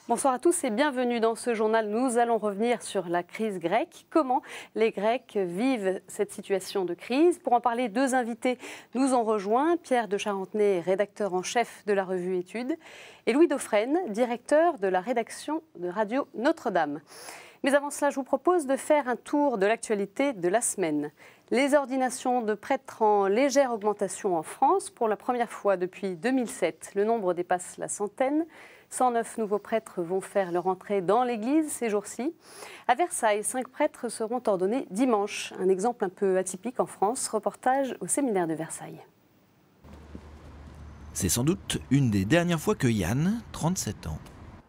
Bonsoir à tous et bienvenue dans ce journal. Nous allons revenir sur la crise grecque. Comment les Grecs vivent cette situation de crise? Pour en parler, deux invités nous ont rejoints. Pierre de Charentenay, rédacteur en chef de la revue Études, et Louis Dauphren, directeur de la rédaction de Radio Notre-Dame. Mais avant cela, je vous propose de faire un tour de l'actualité de la semaine. Les ordinations de prêtres en légère augmentation en France. Pour la première fois depuis 2007, le nombre dépasse la centaine. 109 nouveaux prêtres vont faire leur entrée dans l'église ces jours-ci. À Versailles, 5 prêtres seront ordonnés dimanche. Un exemple un peu atypique en France. Reportage au séminaire de Versailles. C'est sans doute une des dernières fois que Yann, 37 ans,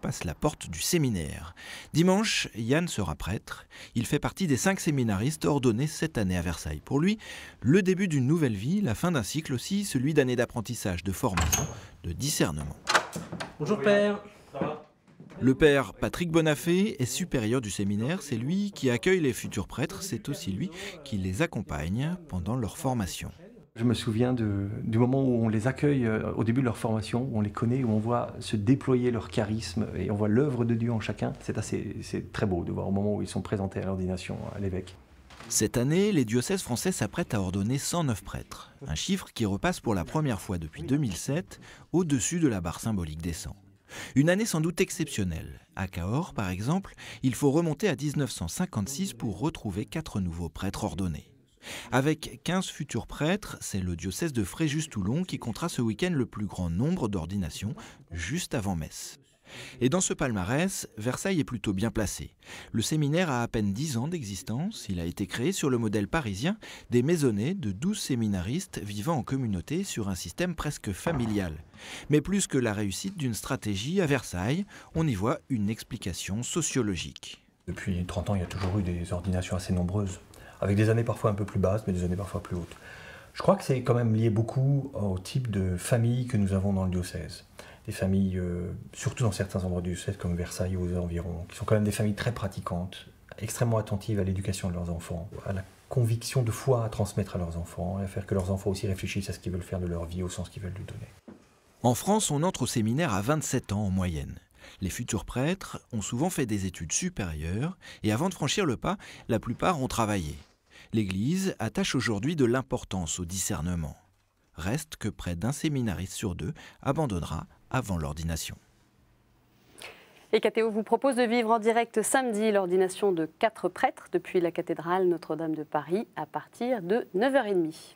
passe la porte du séminaire. Dimanche, Yann sera prêtre. Il fait partie des 5 séminaristes ordonnés cette année à Versailles. Pour lui, le début d'une nouvelle vie, la fin d'un cycle aussi, celui d'années d'apprentissage, de formation, de discernement. Bonjour père. Ça va ? Le père Patrick Bonafé est supérieur du séminaire. C'est lui qui accueille les futurs prêtres. C'est aussi lui qui les accompagne pendant leur formation. Je me souviens du moment où on les accueille au début de leur formation, où on les connaît, où on voit se déployer leur charisme et on voit l'œuvre de Dieu en chacun. C'est très beau de voir au moment où ils sont présentés à l'ordination à l'évêque. Cette année, les diocèses français s'apprêtent à ordonner 109 prêtres. Un chiffre qui repasse pour la première fois depuis 2007 au-dessus de la barre symbolique des 100. Une année sans doute exceptionnelle. À Cahors, par exemple, il faut remonter à 1956 pour retrouver 4 nouveaux prêtres ordonnés. Avec 15 futurs prêtres, c'est le diocèse de Fréjus-Toulon qui comptera ce week-end le plus grand nombre d'ordinations, juste avant Metz. Et dans ce palmarès, Versailles est plutôt bien placé. Le séminaire a à peine 10 ans d'existence. Il a été créé sur le modèle parisien des maisonnées de 12 séminaristes vivant en communauté sur un système presque familial. Mais plus que la réussite d'une stratégie, à Versailles, on y voit une explication sociologique. Depuis 30 ans, il y a toujours eu des ordinations assez nombreuses, avec des années parfois un peu plus basses, mais des années parfois plus hautes. Je crois que c'est quand même lié beaucoup au type de famille que nous avons dans le diocèse. Des familles, surtout dans certains endroits du diocèse comme Versailles ou aux environs, qui sont quand même des familles très pratiquantes, extrêmement attentives à l'éducation de leurs enfants, à la conviction de foi à transmettre à leurs enfants, et à faire que leurs enfants aussi réfléchissent à ce qu'ils veulent faire de leur vie, au sens qu'ils veulent lui donner. En France, on entre au séminaire à 27 ans en moyenne. Les futurs prêtres ont souvent fait des études supérieures et avant de franchir le pas, la plupart ont travaillé. L'Église attache aujourd'hui de l'importance au discernement. Reste que près d'un séminariste sur 2 abandonnera avant l'ordination. Et KTO vous propose de vivre en direct samedi l'ordination de 4 prêtres depuis la cathédrale Notre-Dame de Paris à partir de 9h30.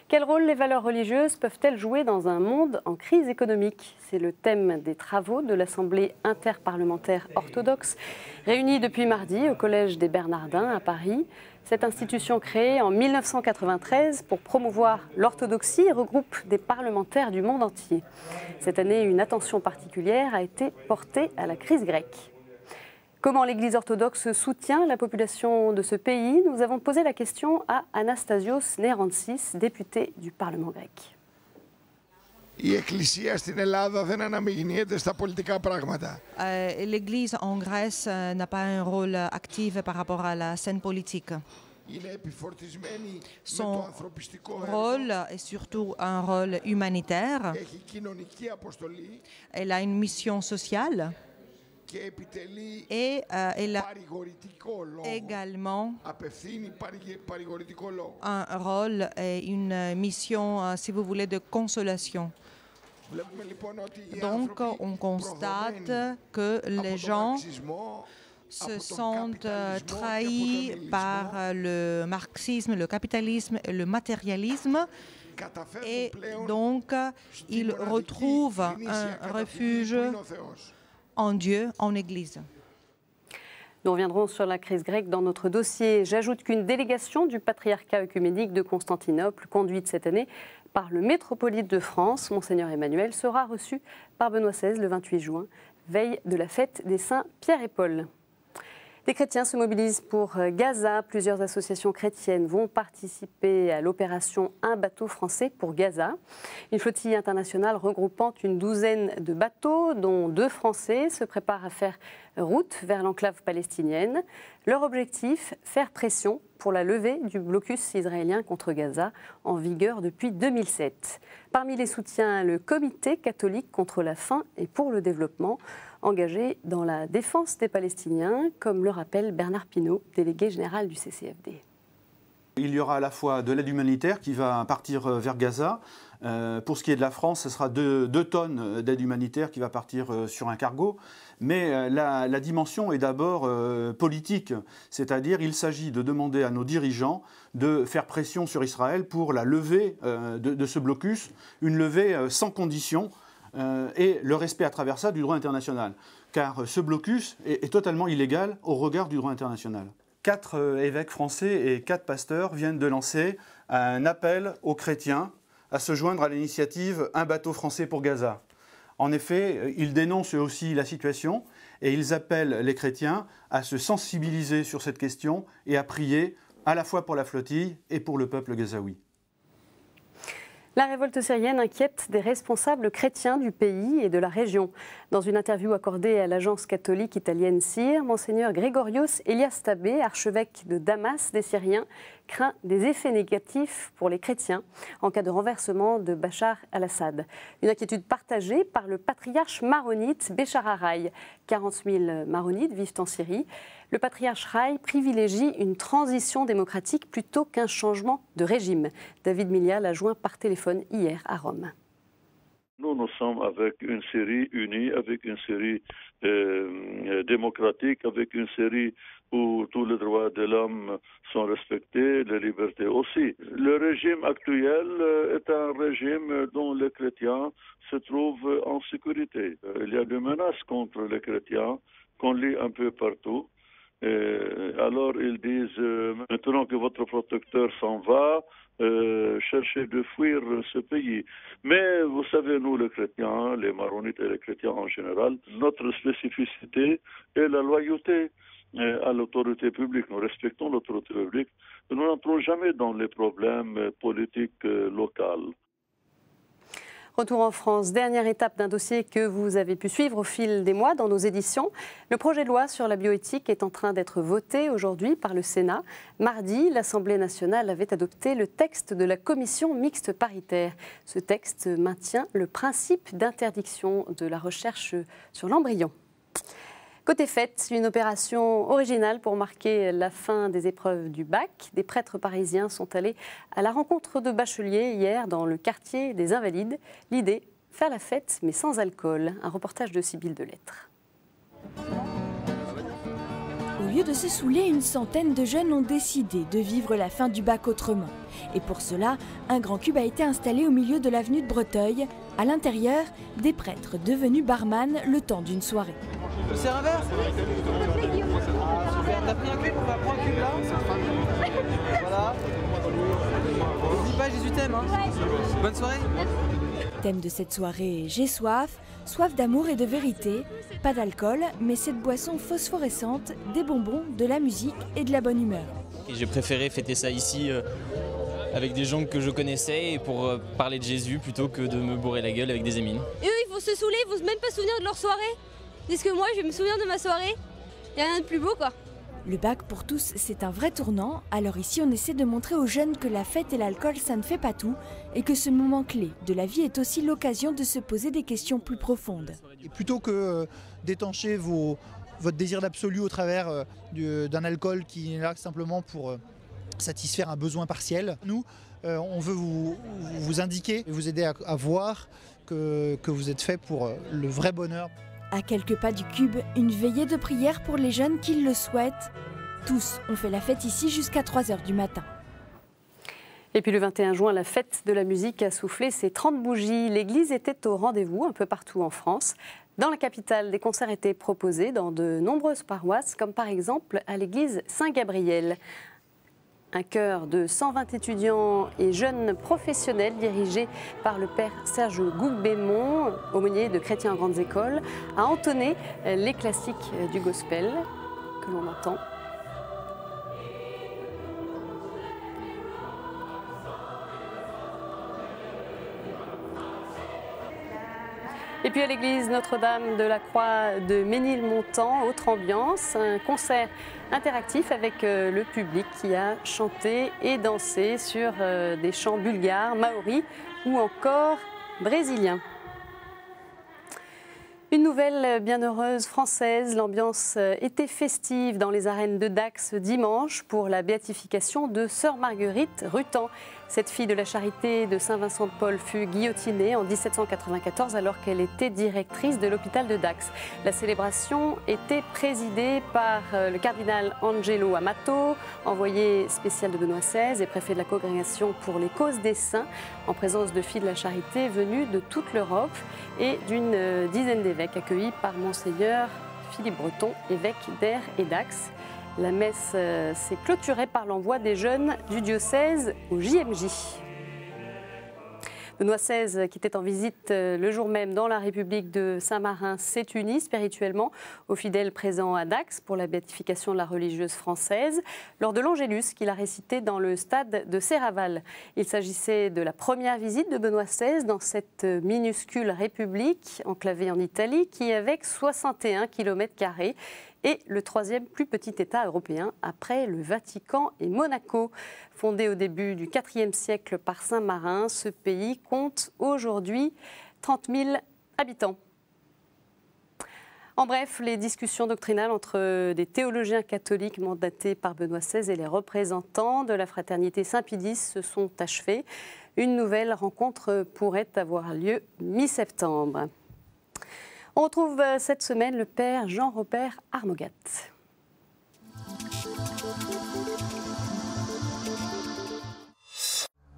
Quel rôle les valeurs religieuses peuvent-elles jouer dans un monde en crise économique? C'est le thème des travaux de l'Assemblée interparlementaire orthodoxe, réunie depuis mardi au Collège des Bernardins à Paris. Cette institution créée en 1993 pour promouvoir l'orthodoxie regroupe des parlementaires du monde entier. Cette année, une attention particulière a été portée à la crise grecque. Comment l'Église orthodoxe soutient la population de ce pays? Nous avons posé la question à Anastasios Nerantzis, député du Parlement grec. L'Église en Grèce n'a pas un rôle actif par rapport à la scène politique. Son rôle est surtout un rôle humanitaire. Elle a une mission sociale. Et elle a également un rôle et une mission, si vous voulez, de consolation. Donc, on constate que les gens se sentent trahis par le marxisme, le capitalisme et le matérialisme. Et donc, ils retrouvent un refuge en Dieu, en Église. Nous reviendrons sur la crise grecque dans notre dossier. J'ajoute qu'une délégation du patriarcat œcuménique de Constantinople, conduite cette année par le métropolite de France, Monseigneur Emmanuel, sera reçue par Benoît XVI le 28 juin, veille de la fête des saints Pierre et Paul. Les chrétiens se mobilisent pour Gaza. Plusieurs associations chrétiennes vont participer à l'opération Un bateau français pour Gaza. Une flottille internationale regroupant une douzaine de bateaux, dont 2 Français, se prépare à faire route vers l'enclave palestinienne. Leur objectif, faire pression pour la levée du blocus israélien contre Gaza, en vigueur depuis 2007. Parmi les soutiens, le Comité catholique contre la faim et pour le développement. engagés dans la défense des Palestiniens, comme le rappelle Bernard Pinault, délégué général du CCFD. Il y aura à la fois de l'aide humanitaire qui va partir vers Gaza. Pour ce qui est de la France, ce sera 2 tonnes d'aide humanitaire qui va partir sur un cargo. Mais la dimension est d'abord politique, c'est-à-dire il s'agit de demander à nos dirigeants de faire pression sur Israël pour la levée de ce blocus, une levée sans condition et le respect à travers ça du droit international. Car ce blocus est totalement illégal au regard du droit international. 4 évêques français et 4 pasteurs viennent de lancer un appel aux chrétiens à se joindre à l'initiative « Un bateau français pour Gaza ». En effet, ils dénoncent eux aussi la situation et ils appellent les chrétiens à se sensibiliser sur cette question et à prier à la fois pour la flottille et pour le peuple gazaoui. La révolte syrienne inquiète des responsables chrétiens du pays et de la région. Dans une interview accordée à l'agence catholique italienne CIR, Monseigneur Grégorios Elias-Tabé, archevêque de Damas des Syriens, craint des effets négatifs pour les chrétiens en cas de renversement de Bachar al-Assad. Une inquiétude partagée par le patriarche maronite Béchar Haraï. 40 000 maronites vivent en Syrie. Le patriarche Haraï privilégie une transition démocratique plutôt qu'un changement de régime. David Milia l'a joint par téléphone hier à Rome. Nous sommes avec une Syrie unie, avec une Syrie démocratique, avec une Syrie où tous les droits de l'homme sont respectés, les libertés aussi. Le régime actuel est un régime dont les chrétiens se trouvent en sécurité. Il y a des menaces contre les chrétiens qu'on lit un peu partout. Alors ils disent, maintenant que votre protecteur s'en va, cherchez de fuir ce pays. Mais vous savez, nous les chrétiens, les maronites et les chrétiens en général, notre spécificité est la loyauté à l'autorité publique. Nous respectons l'autorité publique. Nous n'entrons jamais dans les problèmes politiques locaux. Retour en France, dernière étape d'un dossier que vous avez pu suivre au fil des mois dans nos éditions. Le projet de loi sur la bioéthique est en train d'être voté aujourd'hui par le Sénat. Mardi, l'Assemblée nationale avait adopté le texte de la commission mixte paritaire. Ce texte maintient le principe d'interdiction de la recherche sur l'embryon. Côté fête, une opération originale pour marquer la fin des épreuves du bac. Des prêtres parisiens sont allés à la rencontre de bacheliers hier dans le quartier des Invalides. L'idée, faire la fête mais sans alcool. Un reportage de Sybille Delettre. Au lieu de se saouler, une centaine de jeunes ont décidé de vivre la fin du bac autrement. Et pour cela, un grand cube a été installé au milieu de l'avenue de Breteuil. À l'intérieur, des prêtres devenus barman le temps d'une soirée. C'est un verre. Super, t'as pris un cube, on va prendre un cube là. Voilà. N'oublie pas, Jésus t'aime. Hein. Bonne soirée. Thème de cette soirée, j'ai soif, soif d'amour et de vérité. Pas d'alcool, mais cette boisson phosphorescente, des bonbons, de la musique et de la bonne humeur. J'ai préféré fêter ça ici avec des gens que je connaissais et pour parler de Jésus plutôt que de me bourrer la gueule avec des émines. Et eux, ils vont se saouler, ils vont même pas se souvenir de leur soirée. Parce que moi, je vais me souvenir de ma soirée. Il n'y a rien de plus beau, quoi. Le bac pour tous, c'est un vrai tournant. Alors ici, on essaie de montrer aux jeunes que la fête et l'alcool, ça ne fait pas tout. Et que ce moment clé de la vie est aussi l'occasion de se poser des questions plus profondes. Et plutôt que d'étancher votre désir d'absolu au travers d'un alcool qui est là simplement pour satisfaire un besoin partiel, nous, on veut vous indiquer et vous aider à voir que vous êtes fait pour le vrai bonheur. À quelques pas du cube, une veillée de prière pour les jeunes qui le souhaitent. Tous ont fait la fête ici jusqu'à 3 h du matin. Et puis le 21 juin, la fête de la musique a soufflé ses 30 bougies. L'église était au rendez-vous un peu partout en France. Dans la capitale, des concerts étaient proposés dans de nombreuses paroisses, comme par exemple à l'église Saint-Gabriel. Un chœur de 120 étudiants et jeunes professionnels dirigé par le père Serge Gougbémont, aumônier de Chrétiens en grandes écoles, a entonné les classiques du gospel que l'on entend. Et puis à l'église Notre-Dame de la Croix de Ménilmontant, autre ambiance, un concert interactif avec le public qui a chanté et dansé sur des chants bulgares, maoris ou encore brésiliens. Une nouvelle bienheureuse française, l'ambiance était festive dans les arènes de Dax dimanche pour la béatification de sœur Marguerite Rutan. Cette fille de la charité de Saint-Vincent-de-Paul fut guillotinée en 1794 alors qu'elle était directrice de l'hôpital de Dax. La célébration était présidée par le cardinal Angelo Amato, envoyé spécial de Benoît XVI et préfet de la congrégation pour les causes des saints, en présence de filles de la charité venues de toute l'Europe et d'une dizaine d'évêques accueillis par Monseigneur Philippe Breton, évêque d'Aire et Dax. La messe s'est clôturée par l'envoi des jeunes du diocèse au JMJ. Benoît XVI, qui était en visite le jour même dans la République de Saint-Marin, s'est uni spirituellement aux fidèles présents à Dax pour la béatification de la religieuse française lors de l'Angélus qu'il a récité dans le stade de Serraval. Il s'agissait de la première visite de Benoît XVI dans cette minuscule république enclavée en Italie qui, avec 61 km², est le troisième plus petit État européen après le Vatican et Monaco. Fondé au début du IVe siècle par Saint Marin, ce pays compte aujourd'hui 30 000 habitants. En bref, les discussions doctrinales entre des théologiens catholiques mandatés par Benoît XVI et les représentants de la fraternité Saint-Pédis se sont achevées. Une nouvelle rencontre pourrait avoir lieu mi-septembre. On retrouve cette semaine le père Jean-Robert Armogat.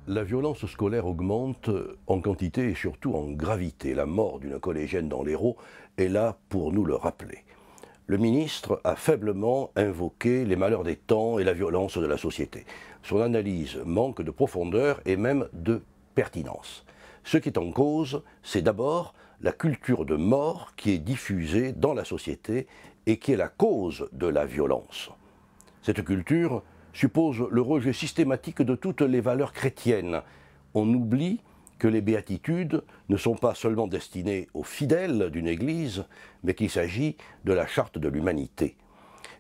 La violence scolaire augmente en quantité et surtout en gravité. La mort d'une collégienne dans l'Hérault est là pour nous le rappeler. Le ministre a faiblement invoqué les malheurs des temps et la violence de la société. Son analyse manque de profondeur et même de pertinence. Ce qui est en cause, c'est d'abord la culture de mort qui est diffusée dans la société et qui est la cause de la violence. Cette culture suppose le rejet systématique de toutes les valeurs chrétiennes. On oublie que les béatitudes ne sont pas seulement destinées aux fidèles d'une Église, mais qu'il s'agit de la charte de l'humanité.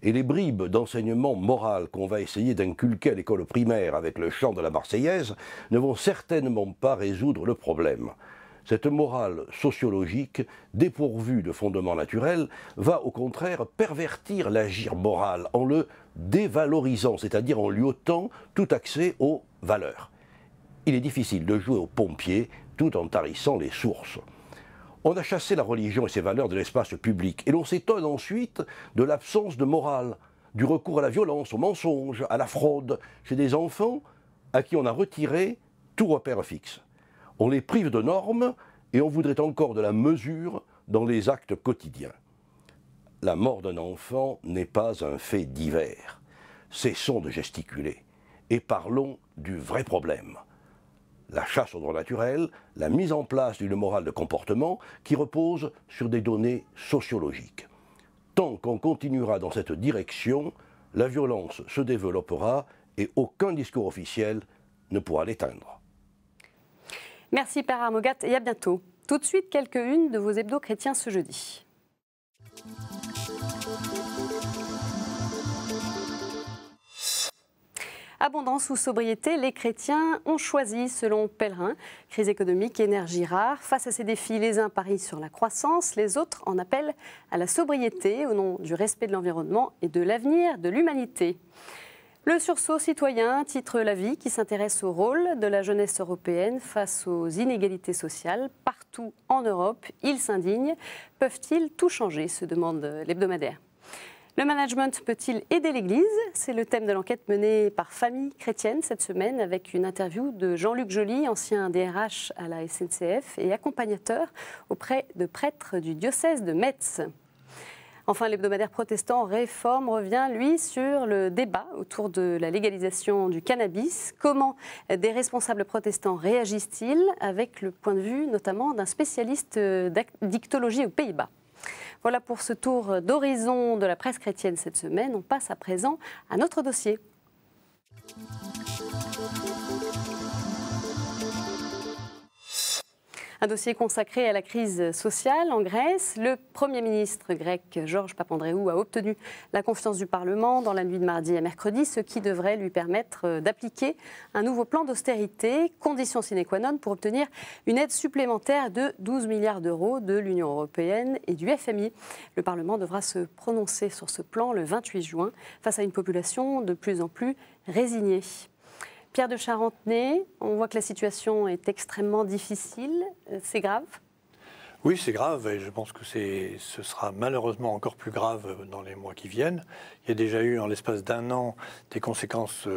Et les bribes d'enseignement moral qu'on va essayer d'inculquer à l'école primaire avec le chant de la Marseillaise ne vont certainement pas résoudre le problème. Cette morale sociologique, dépourvue de fondements naturels, va au contraire pervertir l'agir moral en le dévalorisant, c'est-à-dire en lui ôtant tout accès aux valeurs. Il est difficile de jouer aux pompiers tout en tarissant les sources. On a chassé la religion et ses valeurs de l'espace public et l'on s'étonne ensuite de l'absence de morale, du recours à la violence, au mensonge, à la fraude, chez des enfants à qui on a retiré tout repère fixe. On les prive de normes et on voudrait encore de la mesure dans les actes quotidiens. La mort d'un enfant n'est pas un fait divers. Cessons de gesticuler et parlons du vrai problème. La chasse au droit naturel, la mise en place d'une morale de comportement qui repose sur des données sociologiques. Tant qu'on continuera dans cette direction, la violence se développera et aucun discours officiel ne pourra l'éteindre. Merci Père Armogat et à bientôt. Tout de suite, quelques-unes de vos hebdos chrétiens ce jeudi. Abondance ou sobriété, les chrétiens ont choisi selon Pèlerin. Crise économique, énergie rare. Face à ces défis, les uns parient sur la croissance, les autres en appellent à la sobriété au nom du respect de l'environnement et de l'avenir de l'humanité. Le sursaut citoyen titre La Vie qui s'intéresse au rôle de la jeunesse européenne face aux inégalités sociales. Partout en Europe, ils s'indignent. Peuvent-ils tout changer, se demande l'hebdomadaire. Le management peut-il aider l'Église? C'est le thème de l'enquête menée par Famille Chrétienne cette semaine avec une interview de Jean-Luc Joly, ancien DRH à la SNCF et accompagnateur auprès de prêtres du diocèse de Metz. Enfin, l'hebdomadaire protestant Réforme revient, lui, sur le débat autour de la légalisation du cannabis. Comment des responsables protestants réagissent-ils avec le point de vue notamment d'un spécialiste dictologie aux Pays-Bas? Voilà pour ce tour d'horizon de la presse chrétienne cette semaine. On passe à présent à notre dossier. Un dossier consacré à la crise sociale en Grèce. Le Premier ministre grec Georges Papandréou a obtenu la confiance du Parlement dans la nuit de mardi à mercredi, ce qui devrait lui permettre d'appliquer un nouveau plan d'austérité, condition sine qua non pour obtenir une aide supplémentaire de 12 milliards d'euros de l'Union européenne et du FMI. Le Parlement devra se prononcer sur ce plan le 28 juin face à une population de plus en plus résignée. Pierre de Charentenay, on voit que la situation est extrêmement difficile. C'est grave ? Oui, c'est grave et je pense que ce sera malheureusement encore plus grave dans les mois qui viennent. Il y a déjà eu en l'espace d'un an des conséquences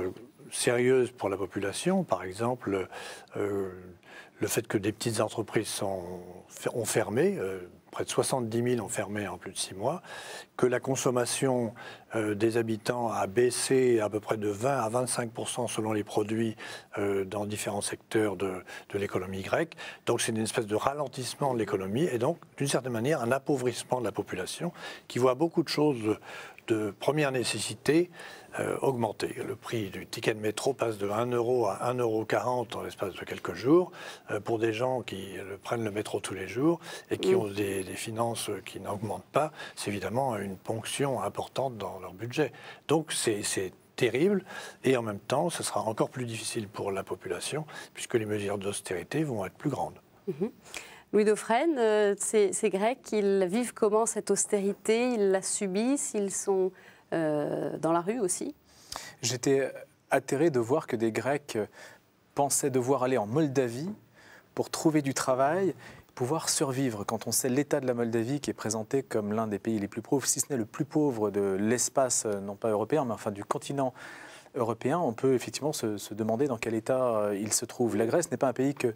sérieuses pour la population. Par exemple, le fait que des petites entreprises ont fermé. Près de 70 000 ont fermé en plus de 6 mois, que la consommation des habitants a baissé à peu près de 20 à 25% selon les produits dans différents secteurs de l'économie grecque. Donc c'est une espèce de ralentissement de l'économie et donc d'une certaine manière un appauvrissement de la population qui voit beaucoup de choses de première nécessité augmenter. Le prix du ticket de métro passe de 1 euro à 1,40 € en l'espace de quelques jours. Pour des gens qui prennent le métro tous les jours et qui ont des finances qui n'augmentent pas, c'est évidemment une ponction importante dans leur budget. Donc c'est terrible et en même temps, ce sera encore plus difficile pour la population puisque les mesures d'austérité vont être plus grandes. Louis Dauphren, ces Grecs, ils vivent comment cette austérité? Ils la subissent? Ils sont dans la rue aussi? J'étais atterré de voir que des Grecs pensaient devoir aller en Moldavie pour trouver du travail, pouvoir survivre. Quand on sait l'état de la Moldavie qui est présenté comme l'un des pays les plus pauvres, si ce n'est le plus pauvre de l'espace, non pas européen, mais enfin du continent européen, on peut effectivement se demander dans quel état il se trouve. La Grèce n'est pas un pays que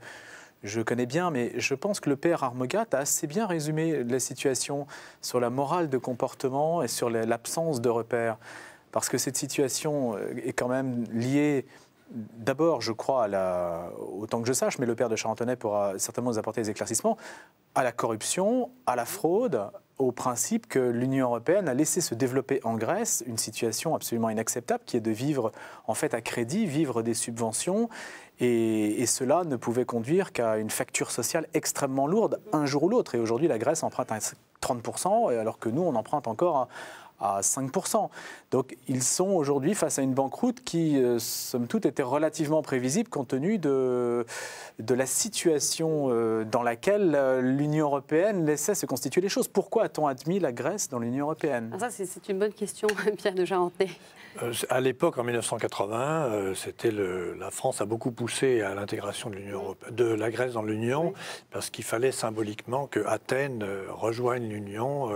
je connais bien, mais je pense que le père Armogat a assez bien résumé la situation sur la morale de comportement et sur l'absence de repères. Parce que cette situation est quand même liée, d'abord, je crois, autant que je sache, mais le père de Charentenay pourra certainement nous apporter des éclaircissements, à la corruption, à la fraude, au principe que l'Union européenne a laissé se développer en Grèce une situation absolument inacceptable qui est de vivre en fait à crédit, vivre des subventions. Et cela ne pouvait conduire qu'à une facture sociale extrêmement lourde un jour ou l'autre. Et aujourd'hui, la Grèce emprunte à 30%, alors que nous, on emprunte encore à 5%. Donc ils sont aujourd'hui face à une banqueroute qui, somme toute, était relativement prévisible compte tenu de la situation dans laquelle l'Union européenne laissait se constituer les choses. Pourquoi a-t-on admis la Grèce dans l'Union européenne? Ça, c'est une bonne question, Pierre de Charentenay. À l'époque, en 1980, la France a beaucoup poussé à l'intégration de la Grèce dans l'Union, parce qu'il fallait symboliquement que Athènes rejoigne l'Union,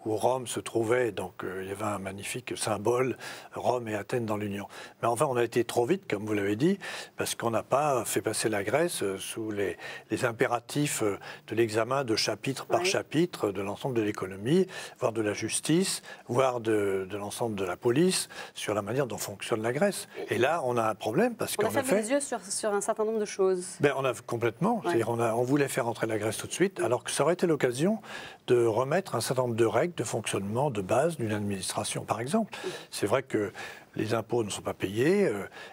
où Rome se trouvait. Donc il y avait un magnifique symbole, Rome et Athènes dans l'Union. Mais enfin, on a été trop vite, comme vous l'avez dit, parce qu'on n'a pas fait passer la Grèce sous les impératifs de l'examen de chapitre par chapitre de l'ensemble de l'économie, voire de la justice, voire de l'ensemble de la police, sur la manière dont fonctionne la Grèce. Et là, on a un problème parce qu'en effet... On a fermé les yeux sur un certain nombre de choses. On a complètement. Ouais. On voulait faire entrer la Grèce tout de suite, alors que ça aurait été l'occasion de remettre un certain nombre de règles de fonctionnement de base d'une administration, par exemple. C'est vrai que les impôts ne sont pas payés,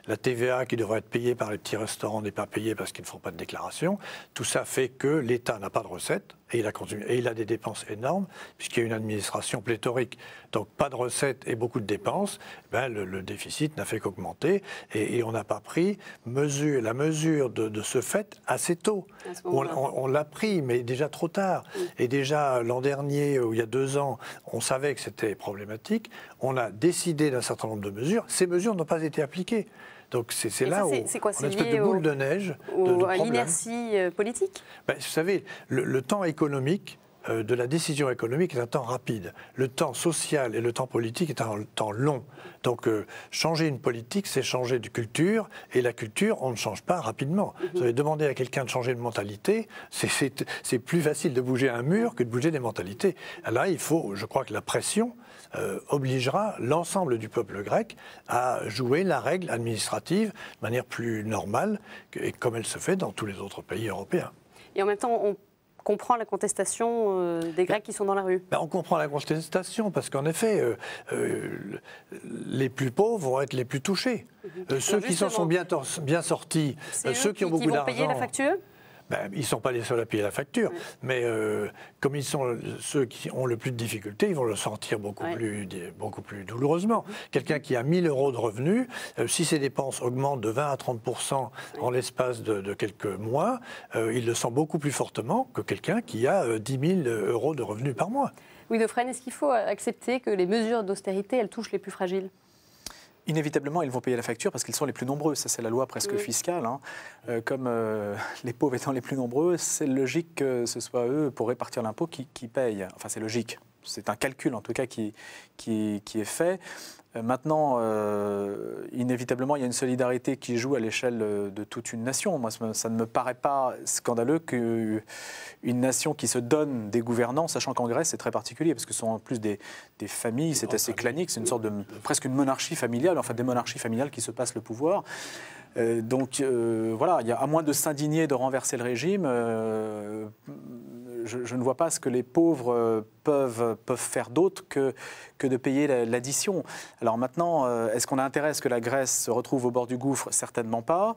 la TVA qui devrait être payée par les petits restaurants n'est pas payée parce qu'ils ne font pas de déclaration. Tout ça fait que l'État n'a pas de recettes et il a des dépenses énormes puisqu'il y a une administration pléthorique. Donc pas de recettes et beaucoup de dépenses, le déficit n'a fait qu'augmenter et on n'a pas pris la mesure de ce fait assez tôt. On l'a pris, mais déjà trop tard. Et déjà l'an dernier, ou il y a 2 ans, on savait que c'était problématique. On a décidé d'un certain nombre de mesures. Ces mesures n'ont pas été appliquées. Donc c'est là où on a une espèce de boule de neige à l'inertie politique. Vous savez, le temps économique de la décision économique est un temps rapide. Le temps social et le temps politique est un temps long. Donc changer une politique, c'est changer de culture. Et la culture, on ne change pas rapidement. Vous avez demandé à quelqu'un de changer de mentalité, c'est plus facile de bouger un mur que de bouger des mentalités. Là, je crois que la pression obligera l'ensemble du peuple grec à jouer la règle administrative de manière plus normale, et comme elle se fait dans tous les autres pays européens. Et en même temps, on comprend la contestation des Grecs qui sont dans la rue. On comprend la contestation parce qu'en effet, les plus pauvres vont être les plus touchés. Ceux qui s'en sont bien sortis, ceux qui ont beaucoup d'argent... Qui vont payer la facture ? Ben, ils ne sont pas les seuls à payer la facture, mais comme ils sont ceux qui ont le plus de difficultés, ils vont le sentir beaucoup plus douloureusement. Quelqu'un qui a 1 000 € de revenus, si ses dépenses augmentent de 20 à 30% en l'espace de quelques mois, il le sent beaucoup plus fortement que quelqu'un qui a 10 000 € de revenus par mois. Oui, Dauphren, est-ce qu'il faut accepter que les mesures d'austérité, elles touchent les plus fragiles ? Inévitablement, ils vont payer la facture parce qu'ils sont les plus nombreux. Ça, c'est la loi presque fiscale. Hein. Comme les pauvres étant les plus nombreux, c'est logique que ce soit eux, pour répartir l'impôt, qui payent. Enfin, c'est logique. C'est un calcul, en tout cas, qui est fait. Maintenant, inévitablement, il y a une solidarité qui joue à l'échelle de toute une nation. Moi, ça ne me paraît pas scandaleux qu'une nation qui se donne des gouvernants, sachant qu'en Grèce, c'est très particulier, parce que ce sont en plus des familles, c'est assez clanique, c'est une sorte de presque une monarchie familiale, enfin des monarchies familiales qui se passent le pouvoir. Donc voilà, il y a, à moins de s'indigner de renverser le régime, je ne vois pas ce que les pauvres peuvent faire d'autre que de payer l'addition. Alors maintenant, est-ce qu'on a intérêt à ce que la Grèce se retrouve au bord du gouffre? Certainement pas.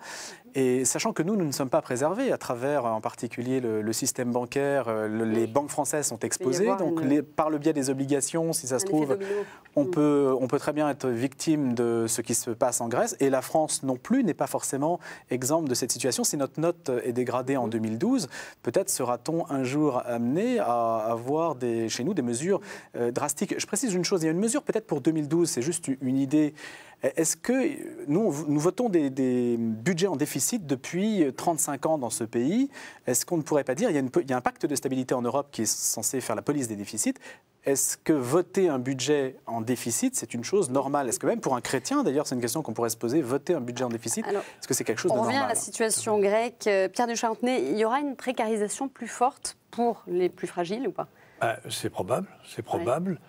Et sachant que nous ne sommes pas préservés à travers en particulier le système bancaire, les banques françaises sont exposées, donc par le biais des obligations, si ça se trouve, on peut très bien être victime de ce qui se passe en Grèce, et la France non plus n'est pas forcément exemple de cette situation. Si notre note est dégradée en 2012, peut-être sera-t-on un jour amené à avoir chez nous des mesures drastiques. Je précise une chose, il y a une mesure peut-être pour 2012, c'est juste une idée. Est-ce que nous votons des budgets en déficit depuis 35 ans dans ce pays? Est-ce qu'on ne pourrait pas dire, il y a un pacte de stabilité en Europe qui est censé faire la police des déficits. Est-ce que voter un budget en déficit, c'est une chose normale? Est-ce que même pour un chrétien, d'ailleurs, c'est une question qu'on pourrait se poser, voter un budget en déficit, est-ce que c'est quelque chose de normal? On revient à la situation grecque. Pierre de Charentenay, il y aura une précarisation plus forte pour les plus fragiles ou pas? C'est probable, c'est probable.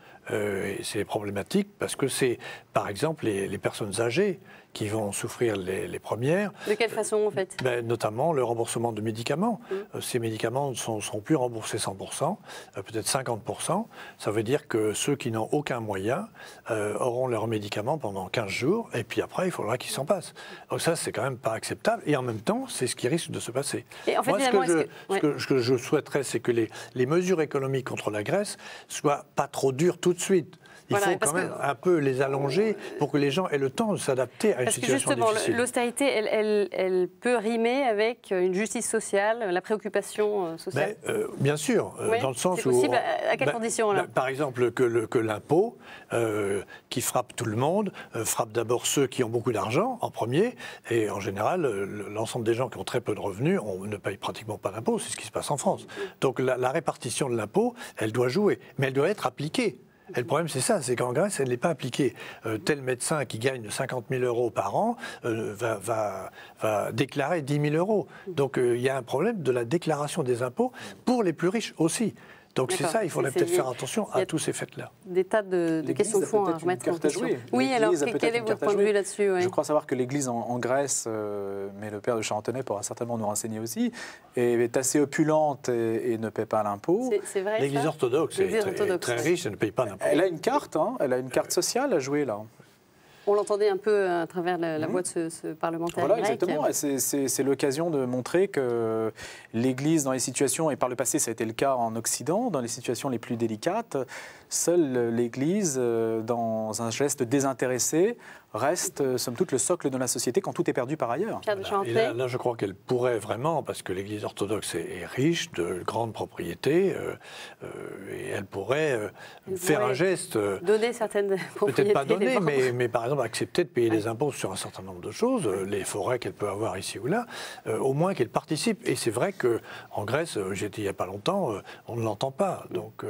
C'est problématique parce que c'est, par exemple, les personnes âgées qui vont souffrir les premières. De quelle façon, en fait? Notamment le remboursement de médicaments. Ces médicaments ne sont plus remboursés 100%, peut-être 50%. Ça veut dire que ceux qui n'ont aucun moyen auront leurs médicaments pendant 15 jours, et puis après, il faudra qu'ils s'en passent. Donc ça, c'est quand même pas acceptable, et en même temps, c'est ce qui risque de se passer. Et en fait, moi, ce que je souhaiterais, c'est que les mesures économiques contre la Grèce soient pas trop dures tout de suite. Il faut quand même un peu les allonger pour que les gens aient le temps de s'adapter à une situation difficile. Parce que justement, l'austérité, elle peut rimer avec une justice sociale, la préoccupation sociale. Bien sûr, dans le sens où... C'est possible, à quelles conditions alors? Par exemple, que l'impôt, qui frappe tout le monde, frappe d'abord ceux qui ont beaucoup d'argent en premier, et en général, l'ensemble des gens qui ont très peu de revenus ne payent pratiquement pas d'impôt, c'est ce qui se passe en France. Donc la répartition de l'impôt, elle doit jouer, mais elle doit être appliquée. Et le problème, c'est ça, c'est qu'en Grèce, elle n'est pas appliquée. Tel médecin qui gagne 50 000 € par an va déclarer 10 000 €. Donc il y a un problème de la déclaration des impôts pour les plus riches aussi. Donc c'est ça, il faudrait peut-être faire attention à tous ces faits-là. Des tas de questions de fond à remettre en question. Oui, alors quel est votre point de vue là-dessus? Je crois savoir que l'Église en Grèce, mais le père de Charentenay pourra certainement nous renseigner aussi, est assez opulente et ne paie pas l'impôt. C'est vrai. L'Église orthodoxe est très riche et ne paye pas d'impôt. Elle a une carte, elle a une carte sociale à jouer là. On l'entendait un peu à travers la voix de ce parlementaire grec. Exactement. C'est l'occasion de montrer que l'Église, dans les situations, et par le passé ça a été le cas en Occident, dans les situations les plus délicates, seule l'Église, dans un geste désintéressé, reste, somme toute, le socle de la société quand tout est perdu par ailleurs. Et là, je crois qu'elle pourrait vraiment, parce que l'Église orthodoxe est riche de grandes propriétés, et elle pourrait faire un geste... Donner certaines propriétés. Peut-être pas donner, mais par exemple accepter de payer des impôts sur un certain nombre de choses, les forêts qu'elle peut avoir ici ou là, au moins qu'elle participe. Et c'est vrai qu'en Grèce, j'étais il n'y a pas longtemps, on ne l'entend pas. Donc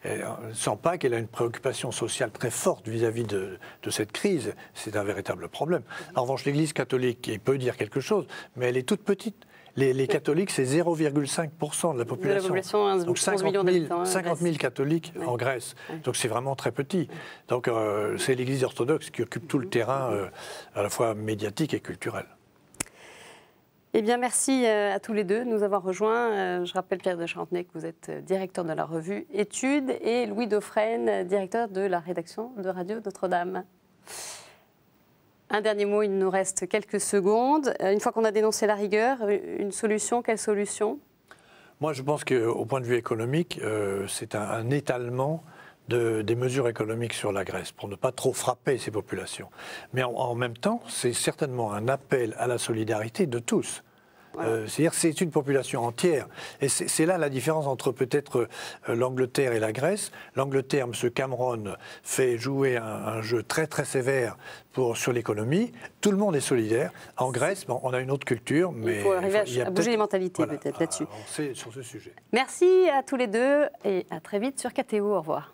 elle ne sent pas qu'elle a une préoccupation sociale très forte vis-à-vis de cette crise. C'est un véritable problème. En revanche, l'Église catholique, elle peut dire quelque chose, mais elle est toute petite. Les catholiques, c'est 0,5% de la population. Donc 50 000 catholiques en Grèce. Donc c'est vraiment très petit. Donc c'est l'Église orthodoxe qui occupe tout le terrain, à la fois médiatique et culturel. Eh bien, merci à tous les deux de nous avoir rejoints. Je rappelle, Pierre de Charentenay, que vous êtes directeur de la revue Études, et Louis Dauphren, directeur de la rédaction de Radio Notre-Dame. Un dernier mot, il nous reste quelques secondes. Une fois qu'on a dénoncé la rigueur, une solution, quelle solution ? Moi, je pense qu'au point de vue économique, c'est un étalement des mesures économiques sur la Grèce pour ne pas trop frapper ces populations. Mais en même temps, c'est certainement un appel à la solidarité de tous. C'est-à-dire que c'est une population entière. Et c'est là la différence entre peut-être l'Angleterre et la Grèce. L'Angleterre, M. Cameron, fait jouer un jeu très très sévère sur l'économie. Tout le monde est solidaire. En Grèce, bon, on a une autre culture, mais il faut arriver à bouger les mentalités peut-être là-dessus. On sait sur ce sujet. Merci à tous les deux et à très vite sur KTO. Au revoir.